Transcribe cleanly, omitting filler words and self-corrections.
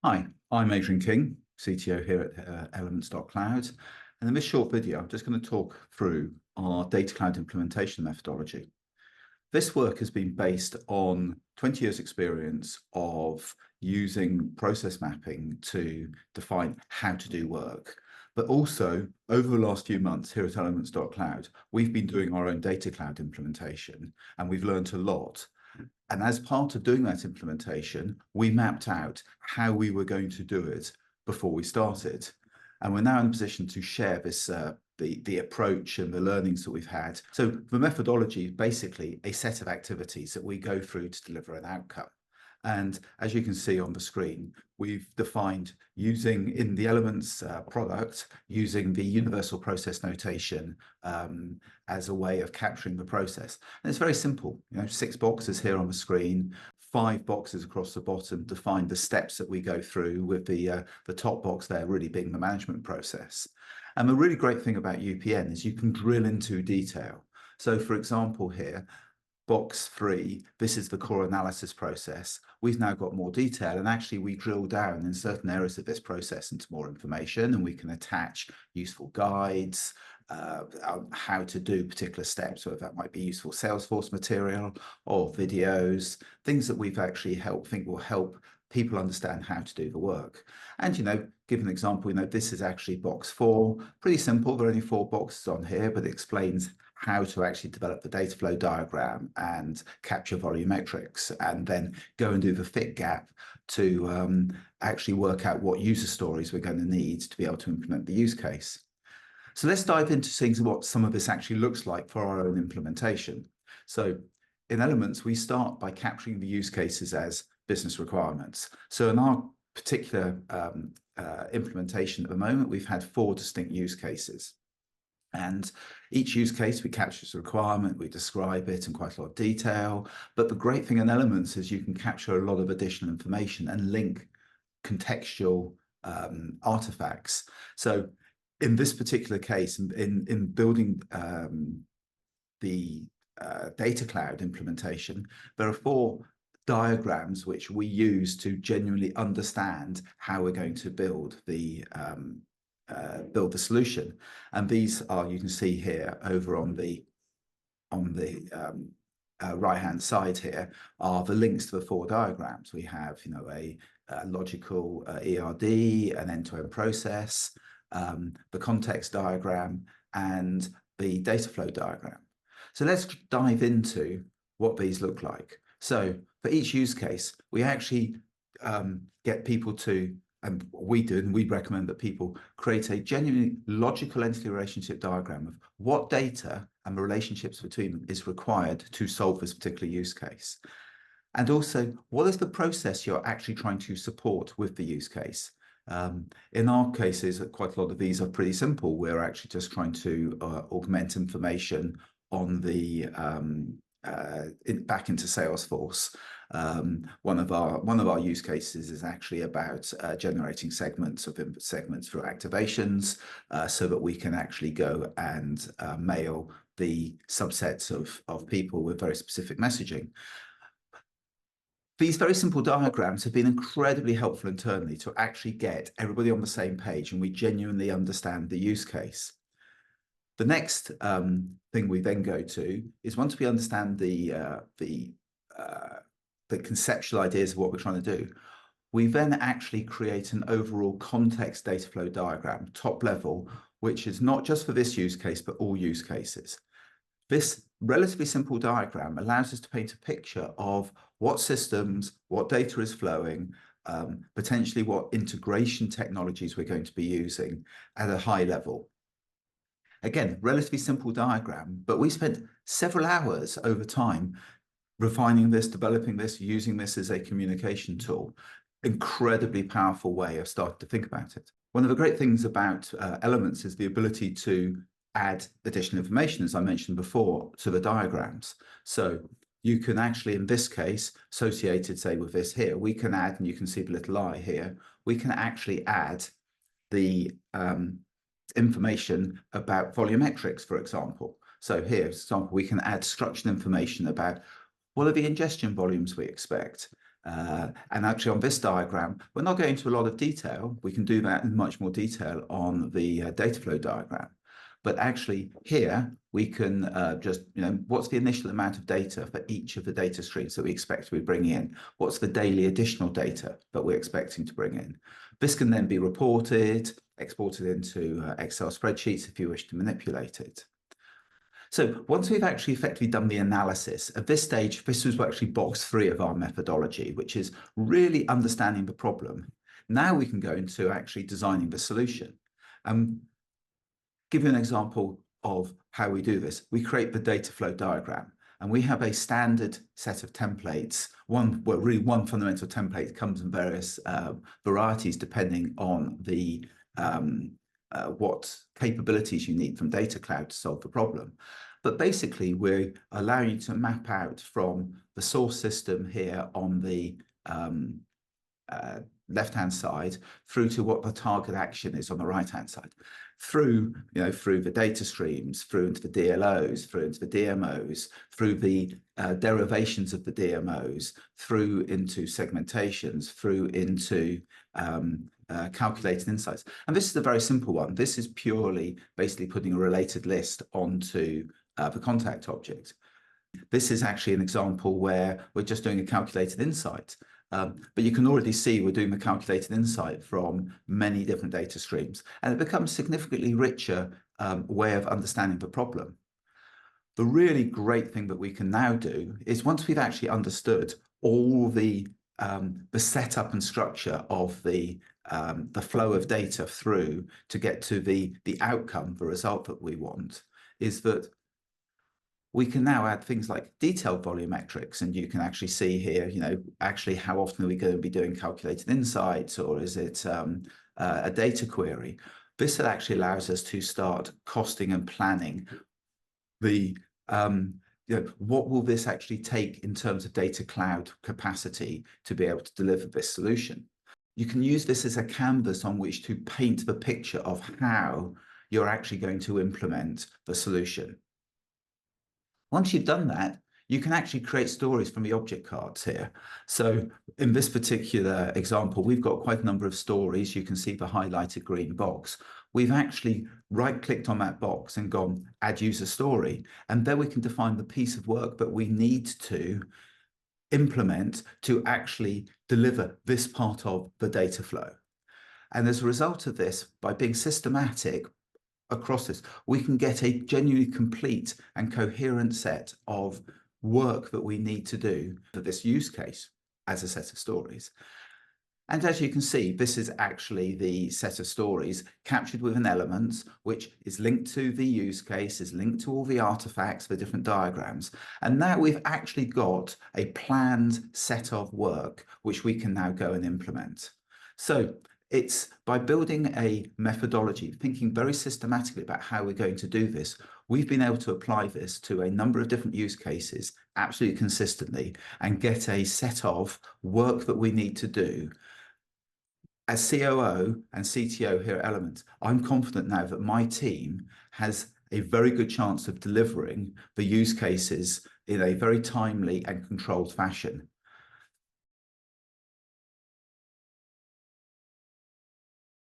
Hi, I'm Adrian King, CTO here at Elements.Cloud. And in this short video, I'm just going to talk through our data cloud implementation methodology. This work has been based on 20 years experience of using process mapping to define how to do work. But also, over the last few months here at Elements.Cloud, we've been doing our own data cloud implementation, and we've learned a lot. And as part of doing that implementation, we mapped out how we were going to do it before we started. And we're now in a position to share this, the approach and the learnings that we've had. So the methodology is basically a set of activities that we go through to deliver an outcome. And as you can see on the screen, we've defined using in the Elements product, using the universal process notation as a way of capturing the process. And it's very simple, 6 boxes here on the screen, 5 boxes across the bottom define the steps that we go through, with the top box there really being the management process. And the really great thing about UPN is you can drill into detail. So for example here, box 3, this is the core analysis process. We've now got more detail, and actually we drill down in certain areas of this process into more information, and we can attach useful guides on how to do particular steps, whether that might be useful Salesforce material or videos, things that we've actually think will help people understand how to do the work. And give an example, this is actually box 4, pretty simple. There are only 4 boxes on here, but it explains how to actually develop the data flow diagram and capture volumetrics, and then go and do the fit gap to actually work out what user stories we're going to need to be able to implement the use case. So let's dive into seeing what some of this actually looks like for our own implementation. So in Elements, we start by capturing the use cases as business requirements. So in our particular implementation at the moment, we've had 4 distinct use cases. And each use case, we capture as a requirement, we describe it in quite a lot of detail. But the great thing in Elements is you can capture a lot of additional information and link contextual artifacts. So in this particular case, in building the data cloud implementation, there are 4 diagrams which we use to genuinely understand how we're going to build the solution. And these are, you can see here over on the right hand side here, are the links to the 4 diagrams. We have a logical ERD, an end-to-end process, the context diagram, and the data flow diagram. So let's dive into what these look like. So for each use case, we actually get people to, and we do, and we recommend that people create a genuinely logical entity relationship diagram of what data and the relationships between them is required to solve this particular use case. And also, what is the process you're actually trying to support with the use case? In our cases, quite a lot of these are pretty simple. We're actually just trying to augment information on the back into Salesforce. One of our use cases is actually about generating segments through activations, so that we can actually go and mail the subsets of people with very specific messaging. These very simple diagrams have been incredibly helpful internally to actually get everybody on the same page, and we genuinely understand the use case. The next thing we then go to is, once we understand the conceptual ideas of what we're trying to do, we then actually create an overall context data flow diagram, top level, which is not just for this use case, but all use cases. This relatively simple diagram allows us to paint a picture of what systems, what data is flowing, potentially what integration technologies we're going to be using at a high level. Again, relatively simple diagram, but we spent several hours over time refining this, developing this, using this as a communication tool. Incredibly powerful way of starting to think about it. One of the great things about Elements is the ability to add additional information, as I mentioned before, to the diagrams. So you can actually, in this case, associated, say, with this here, we can add, and you can see the little eye here, we can actually add the information about volumetrics, for example. So here, for example, we can add structured information about What are the ingestion volumes we expect? And actually on this diagram, we're not going into a lot of detail. We can do that in much more detail on the data flow diagram. But actually here we can just, what's the initial amount of data for each of the data streams that we expect to be bringing in? What's the daily additional data that we're expecting to bring in? This can then be reported, exported into Excel spreadsheets if you wish to manipulate it. So once we've actually effectively done the analysis, at this stage, this was actually box 3 of our methodology, which is really understanding the problem. Now we can go into actually designing the solution. Give you an example of how we do this. We create the data flow diagram, and we have a standard set of templates. One fundamental template comes in various varieties depending on the what capabilities you need from Data Cloud to solve the problem. But basically, we allow you to map out from the source system here on the left-hand side through to what the target action is on the right-hand side, through the data streams, through into the DLOs, through into the DMOs, through the derivations of the DMOs, through into segmentations, through into calculated insights. And this is a very simple one. This is purely basically putting a related list onto the contact object. This is actually an example where we're just doing a calculated insight. But you can already see we're doing the calculated insight from many different data streams, and it becomes a significantly richer way of understanding the problem. The really great thing that we can now do is, once we've actually understood all the setup and structure of the flow of data through to get to the outcome, the result that we want, is that we can now add things like detailed volumetrics, and you can actually see here, actually how often are we going to be doing calculated insights, or is it a data query? This actually allows us to start costing and planning the, what will this actually take in terms of data cloud capacity to be able to deliver this solution? You can use this as a canvas on which to paint the picture of how you're actually going to implement the solution. Once you've done that, you can actually create stories from the object cards here. So in this particular example, we've got quite a number of stories. You can see the highlighted green box. We've actually right-clicked on that box and gone add user story. And then we can define the piece of work that we need to implement to actually deliver this part of the data flow. And as a result of this, by being systematic across this, we can get a genuinely complete and coherent set of work that we need to do for this use case as a set of stories. And as you can see, this is actually the set of stories captured within elements, which is linked to the use case, is linked to all the artifacts, the different diagrams. And now we've actually got a planned set of work, which we can now go and implement. So it's by building a methodology, thinking very systematically about how we're going to do this, we've been able to apply this to a number of different use cases absolutely consistently and get a set of work that we need to do. As COO and CTO here at Element, I'm confident now that my team has a very good chance of delivering the use cases in a very timely and controlled fashion.